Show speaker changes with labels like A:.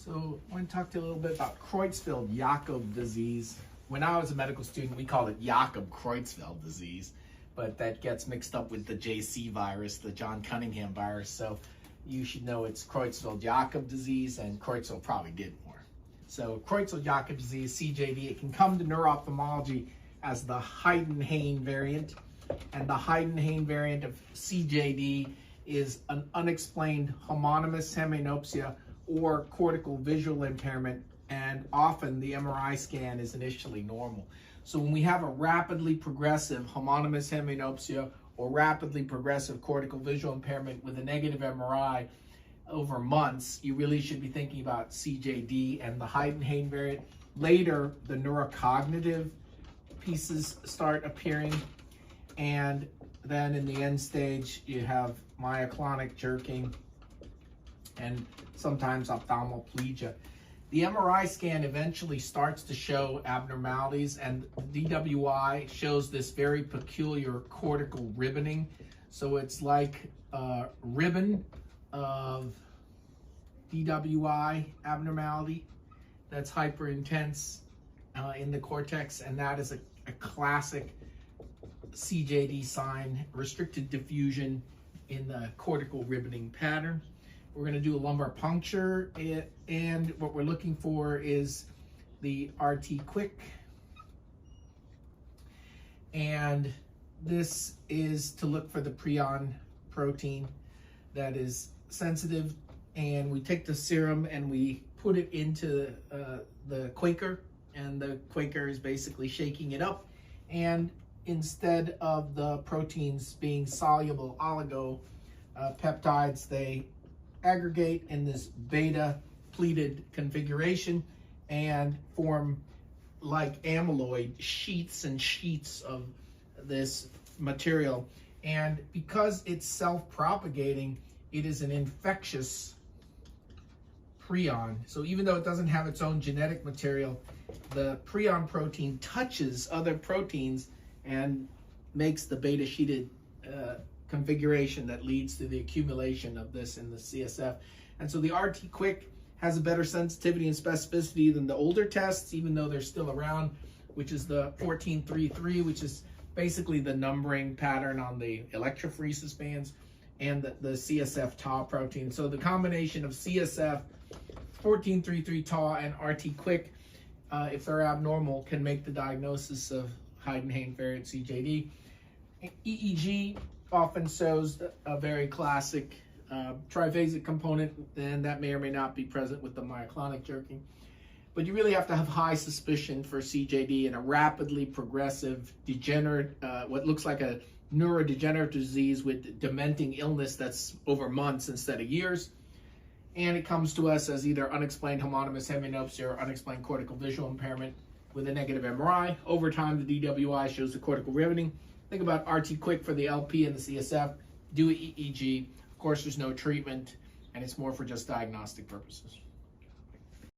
A: So I want to talk to you a little bit about Creutzfeldt-Jakob disease. When I was a medical student, we called it Jakob-Creutzfeldt disease, but that gets mixed up with the JC virus, the John Cunningham virus. So you should know it's Creutzfeldt-Jakob disease, and Creutzfeldt probably did more. So Creutzfeldt-Jakob disease, CJD, it can come to neuro-ophthalmology as the Heidenhain variant. And the Heidenhain variant of CJD is an unexplained homonymous hemianopsia or cortical visual impairment, and often the MRI scan is initially normal. So when we have a rapidly progressive homonymous hemianopsia or rapidly progressive cortical visual impairment with a negative MRI over months, you really should be thinking about CJD and the Heidenhain variant. Later, the neurocognitive pieces start appearing, and then in the end stage, you have myoclonic jerking and sometimes ophthalmoplegia. The MRI scan eventually starts to show abnormalities, and DWI shows this very peculiar cortical ribboning. So it's like a ribbon of DWI abnormality that's hyper intense in the cortex, and that is a classic CJD sign, restricted diffusion in the cortical ribboning pattern. We're going to do a lumbar puncture, and what we're looking for is the RT quick. And this is to look for the prion protein that is sensitive, and we take the serum and we put it into the Quaker, and the Quaker is basically shaking it up, and instead of the proteins being soluble oligo peptides, they aggregate in this beta pleated configuration and form like amyloid sheets and sheets of this material. And because it's self-propagating, it is an infectious prion. So even though it doesn't have its own genetic material, the prion protein touches other proteins and makes the beta sheeted configuration that leads to the accumulation of this in the CSF. And so the RT Quick has a better sensitivity and specificity than the older tests, even though they're still around, which is the 1433, which is basically the numbering pattern on the electrophoresis bands, and the CSF tau protein. So the combination of CSF, 1433 tau, and RT Quick, if they're abnormal, can make the diagnosis of Heidenhain variant CJD. EEG often shows a very classic triphasic component, and that may or may not be present with the myoclonic jerking. But you really have to have high suspicion for CJD in a rapidly progressive degenerate, what looks like a neurodegenerative disease with dementing illness that's over months instead of years. And it comes to us as either unexplained homonymous hemianopsia or unexplained cortical visual impairment with a negative MRI. Over time, the DWI shows the cortical riveting. Think about RT Quick for the LP and the CSF. Do EEG. Of course, there's no treatment, and it's more for just diagnostic purposes.